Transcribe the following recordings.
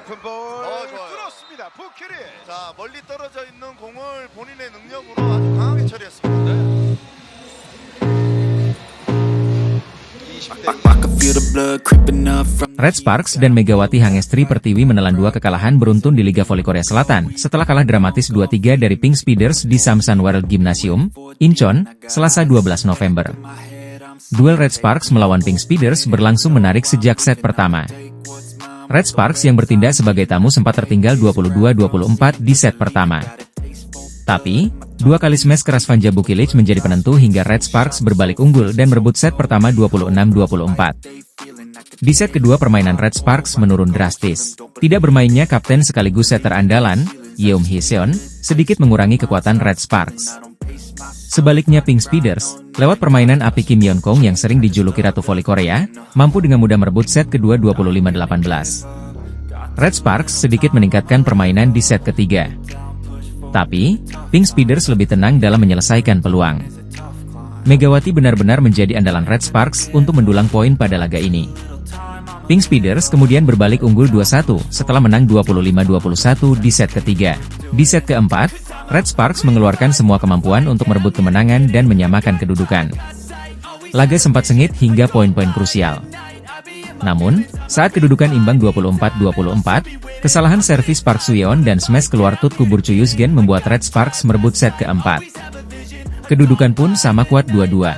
높은 볼 좋아요. 뚫었습니다. 부캐리. 자, 멀리 떨어져 있는 공을 본인의 능력으로 아주 강하게 처리했습니다. Red Sparks dan Megawati Hangestri Pertiwi menelan 2 kekalahan beruntun di Liga Voli Korea Selatan setelah kalah dramatis 2-3 dari Pink Speeders di Samsan World Gymnasium, Incheon, Selasa 12 November. Duel Red Sparks melawan Pink Speeders berlangsung menarik sejak set pertama. Red Sparks yang bertindak sebagai tamu sempat tertinggal 22-24 di set pertama. Tapi, 2 kali smash keras Vanja Bukilic menjadi penentu hingga Red Sparks berbalik unggul dan merebut set pertama 26-24. Di set kedua permainan Red Sparks menurun drastis. Tidak bermainnya kapten sekaligus setter andalan, Yeom Hee-seon, sedikit mengurangi kekuatan Red Sparks. Sebaliknya Pink Speeders, lewat permainan api Kim Yeon-kong yang sering dijuluki Ratu Voli Korea, mampu dengan mudah merebut set kedua 25-18. Red Sparks sedikit meningkatkan permainan di set ketiga. Tapi, Pink Speeders lebih tenang dalam menyelesaikan peluang. Megawati benar-benar menjadi andalan Red Sparks untuk mendulang poin pada laga ini. Pink Speeders kemudian berbalik unggul 2-1 setelah menang 25-21 di set ketiga. Di set keempat, Red Sparks mengeluarkan semua kemampuan untuk merebut kemenangan dan menyamakan kedudukan. Laga sempat sengit hingga poin-poin krusial. Namun, saat kedudukan imbang 24-24, kesalahan servis Park Soo-yeon dan smash keluar Tut Kubur Chu Yusgen membuat Red Sparks merebut set keempat. Kedudukan pun sama kuat 2-2.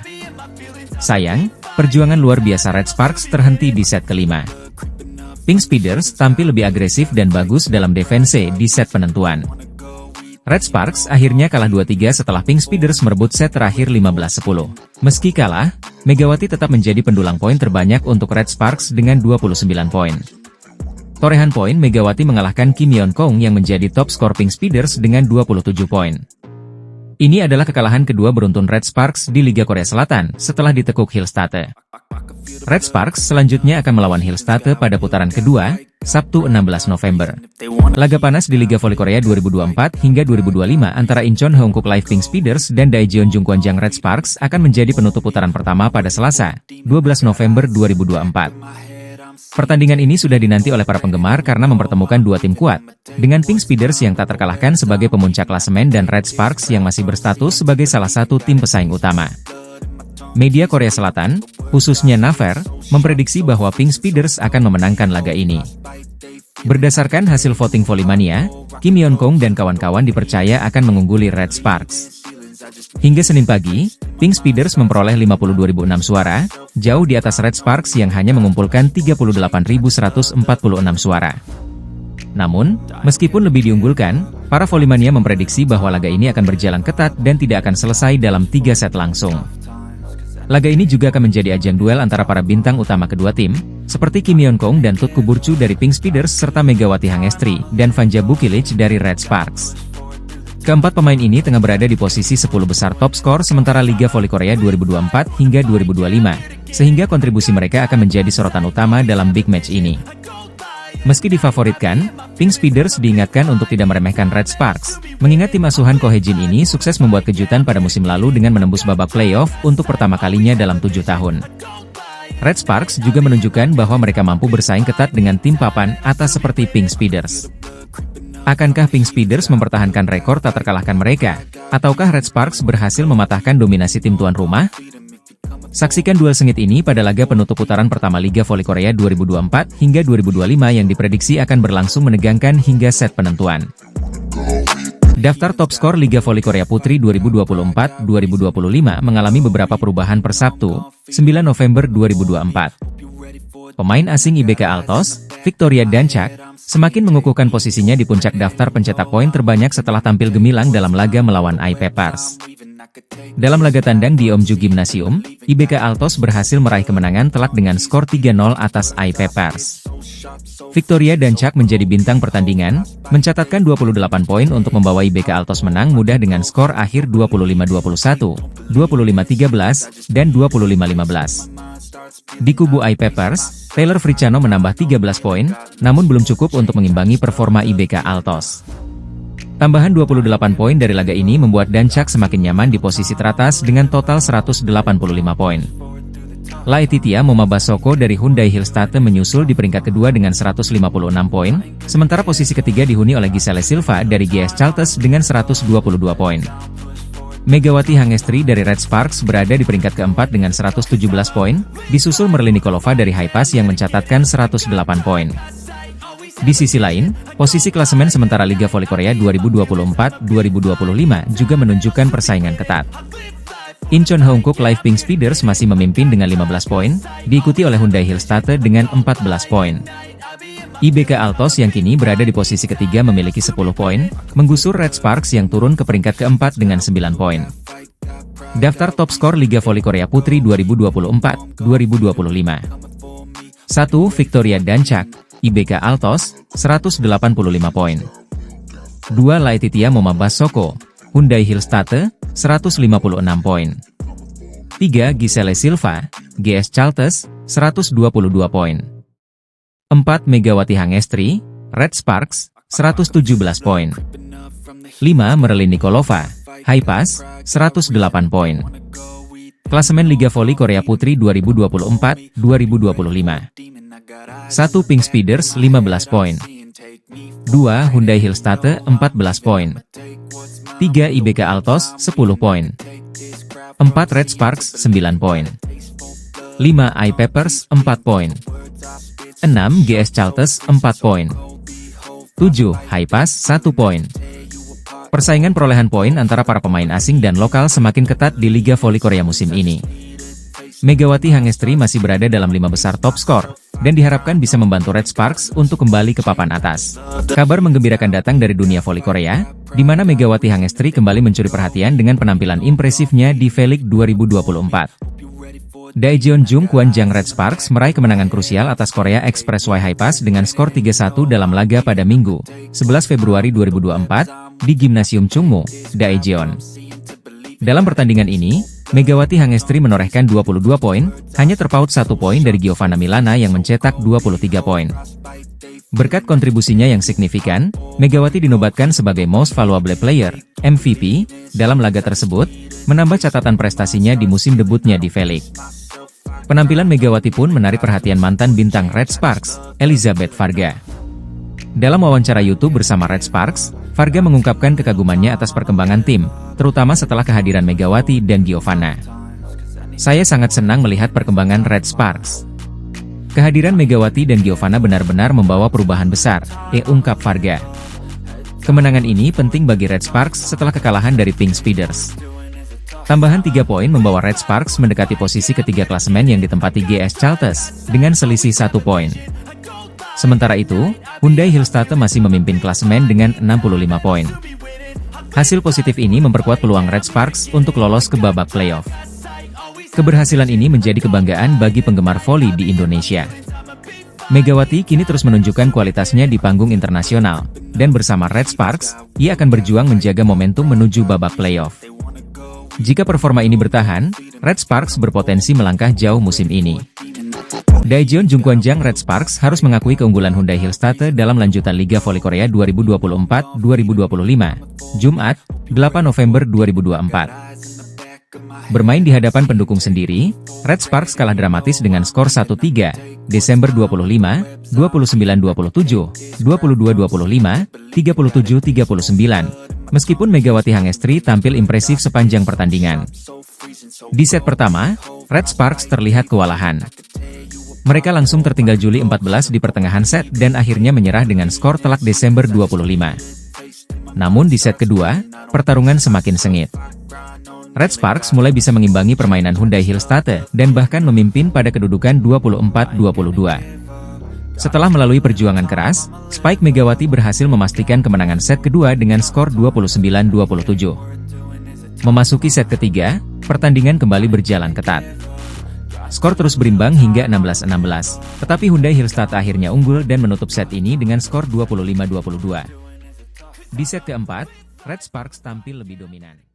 Sayang, perjuangan luar biasa Red Sparks terhenti di set kelima. Pink Speeders tampil lebih agresif dan bagus dalam defense di set penentuan. Red Sparks akhirnya kalah 2-3 setelah Pink Speeders merebut set terakhir 15-10. Meski kalah, Megawati tetap menjadi pendulang poin terbanyak untuk Red Sparks dengan 29 poin. Torehan poin Megawati mengalahkan Kim Yeon-kong yang menjadi top skor Pink Speeders dengan 27 poin. Ini adalah kekalahan kedua beruntun Red Sparks di Liga Korea Selatan setelah ditekuk Hillstate. Red Sparks selanjutnya akan melawan Hillstate pada putaran kedua, Sabtu 16 November. Laga panas di Liga Voli Korea 2024 hingga 2025 antara Incheon Hongkook Live Pink Speeders dan Daejeon Jungkwanjang Red Sparks akan menjadi penutup putaran pertama pada Selasa, 12 November 2024. Pertandingan ini sudah dinanti oleh para penggemar karena mempertemukan 2 tim kuat, dengan Pink Speeders yang tak terkalahkan sebagai pemuncak klasemen dan Red Sparks yang masih berstatus sebagai salah satu tim pesaing utama. Media Korea Selatan, khususnya Naver, memprediksi bahwa Pink Speeders akan memenangkan laga ini. Berdasarkan hasil voting Volimania, Kim Yeon-kong dan kawan-kawan dipercaya akan mengungguli Red Sparks. Hingga Senin pagi, Pink Speeders memperoleh 52.006 suara, jauh di atas Red Sparks yang hanya mengumpulkan 38.146 suara. Namun, meskipun lebih diunggulkan, para Volimania memprediksi bahwa laga ini akan berjalan ketat dan tidak akan selesai dalam 3 set langsung. Laga ini juga akan menjadi ajang duel antara para bintang utama kedua tim, seperti Kim Yeon-kong dan Tut Kubur Chu dari Pink Speeders serta Megawati Hangestri dan Vanja Bukilic dari Red Sparks. Keempat pemain ini tengah berada di posisi 10 besar top skor sementara Liga Voli Korea 2024 hingga 2025, sehingga kontribusi mereka akan menjadi sorotan utama dalam big match ini. Meski difavoritkan, Pink Speeders diingatkan untuk tidak meremehkan Red Sparks, mengingat tim asuhan Ko Hye-jin ini sukses membuat kejutan pada musim lalu dengan menembus babak playoff untuk pertama kalinya dalam 7 tahun. Red Sparks juga menunjukkan bahwa mereka mampu bersaing ketat dengan tim papan atas seperti Pink Speeders. Akankah Pink Speeders mempertahankan rekor tak terkalahkan mereka, ataukah Red Sparks berhasil mematahkan dominasi tim tuan rumah? Saksikan duel sengit ini pada laga penutup putaran pertama Liga Voli Korea 2024 hingga 2025 yang diprediksi akan berlangsung menegangkan hingga set penentuan. Daftar top skor Liga Voli Korea Putri 2024-2025 mengalami beberapa perubahan per Sabtu, 9 November 2024. Pemain asing IBK Altos, Victoria Dancak, semakin mengukuhkan posisinya di puncak daftar pencetak poin terbanyak setelah tampil gemilang dalam laga melawan IPPars. Dalam laga tandang di Omju Gymnasium, IBK Altos berhasil meraih kemenangan telak dengan skor 3-0 atas IPPars. Victoria Dancak menjadi bintang pertandingan, mencatatkan 28 poin untuk membawa IBK Altos menang mudah dengan skor akhir 25-21, 25-13, dan 25-15. Di kubu IPPars, Taylor Fricano menambah 13 poin, namun belum cukup untuk mengimbangi performa IBK Altos. Tambahan 28 poin dari laga ini membuat Dancak semakin nyaman di posisi teratas dengan total 185 poin. Laetitia Momabasoko dari Hyundai Hillstate menyusul di peringkat kedua dengan 156 poin, sementara posisi ketiga dihuni oleh Giselle Silva dari GS Chalters dengan 122 poin. Megawati Hangestri dari Red Sparks berada di peringkat keempat dengan 117 poin, disusul Merlin Nikolova dari Hipass yang mencatatkan 108 poin. Di sisi lain, posisi klasemen sementara Liga Voli Korea 2024-2025 juga menunjukkan persaingan ketat. Incheon Hongkook Live Pink Speeders masih memimpin dengan 15 poin, diikuti oleh Hyundai Hillstate dengan 14 poin. IBK Altos yang kini berada di posisi ketiga memiliki 10 poin, menggusur Red Sparks yang turun ke peringkat keempat dengan 9 poin. Daftar top skor Liga Voli Korea Putri 2024-2025. 1. Victoria Dancak, IBK Altos, 185 poin. 2. Laetitia Momabasoko, Hyundai Hillstate, 156 poin. 3. Giselle Silva, GS Chalters, 122 poin. 4. Megawati Hangestri, Red Sparks, 117 poin. 5. Merlin Nikolova, Hipass, 108 poin. Klasemen Liga Voli Korea Putri 2024-2025. 1. Pink Speeders 15 poin. 2. Hyundai Hillstate 14 poin. 3. IBK Altos 10 poin. 4. Red Sparks 9 poin. 5. iPeppers 4 poin. 6. GS Chalters 4 poin. 7. Hipass 1 poin. Persaingan perolehan poin antara para pemain asing dan lokal semakin ketat di Liga Voli Korea musim ini. Megawati Hangestri masih berada dalam 5 besar top skor, dan diharapkan bisa membantu Red Sparks untuk kembali ke papan atas. Kabar menggembirakan datang dari dunia voli Korea, di mana Megawati Hangestri kembali mencuri perhatian dengan penampilan impresifnya di V-League 2024. Daejeon Jung Kwanjang Red Sparks meraih kemenangan krusial atas Korea Expressway Hipass dengan skor 3-1 dalam laga pada Minggu, 11 Februari 2024, di Gimnasium Chungmu, Daejeon. Dalam pertandingan ini, Megawati Hangestri menorehkan 22 poin, hanya terpaut 1 poin dari Giovanna Milana yang mencetak 23 poin. Berkat kontribusinya yang signifikan, Megawati dinobatkan sebagai Most Valuable Player, MVP, dalam laga tersebut, menambah catatan prestasinya di musim debutnya di V-League. Penampilan Megawati pun menarik perhatian mantan bintang Red Sparks, Elizabeth Varga. Dalam wawancara YouTube bersama Red Sparks, Varga mengungkapkan kekagumannya atas perkembangan tim, terutama setelah kehadiran Megawati dan Giovanna. Saya sangat senang melihat perkembangan Red Sparks. Kehadiran Megawati dan Giovanna benar-benar membawa perubahan besar, ungkap Varga. Kemenangan ini penting bagi Red Sparks setelah kekalahan dari Pink Speeders. Tambahan 3 poin membawa Red Sparks mendekati posisi ketiga klasemen yang ditempati GS Chalters, dengan selisih 1 poin. Sementara itu, Hyundai Hillstate masih memimpin klasemen dengan 65 poin. Hasil positif ini memperkuat peluang Red Sparks untuk lolos ke babak playoff. Keberhasilan ini menjadi kebanggaan bagi penggemar voli di Indonesia. Megawati kini terus menunjukkan kualitasnya di panggung internasional, dan bersama Red Sparks, ia akan berjuang menjaga momentum menuju babak playoff. Jika performa ini bertahan, Red Sparks berpotensi melangkah jauh musim ini. Daejeon Jung Kwanjang Red Sparks harus mengakui keunggulan Hyundai Hillstate dalam lanjutan Liga Voli Korea 2024-2025, Jumat, 8 November 2024. Bermain di hadapan pendukung sendiri, Red Sparks kalah dramatis dengan skor 1-3, Desember 25, 29-27, 22-25, 37-39. Meskipun Megawati Hangestri tampil impresif sepanjang pertandingan. Di set pertama, Red Sparks terlihat kewalahan. Mereka langsung tertinggal Juli 14 di pertengahan set dan akhirnya menyerah dengan skor telak Desember 25. Namun di set kedua, pertarungan semakin sengit. Red Sparks mulai bisa mengimbangi permainan Hyundai Hillstate dan bahkan memimpin pada kedudukan 24-22. Setelah melalui perjuangan keras, Spike Megawati berhasil memastikan kemenangan set kedua dengan skor 29-27. Memasuki set ketiga, pertandingan kembali berjalan ketat. Skor terus berimbang hingga 16-16, tetapi Hyundai Hillstate akhirnya unggul dan menutup set ini dengan skor 25-22. Di set keempat, Red Sparks tampil lebih dominan.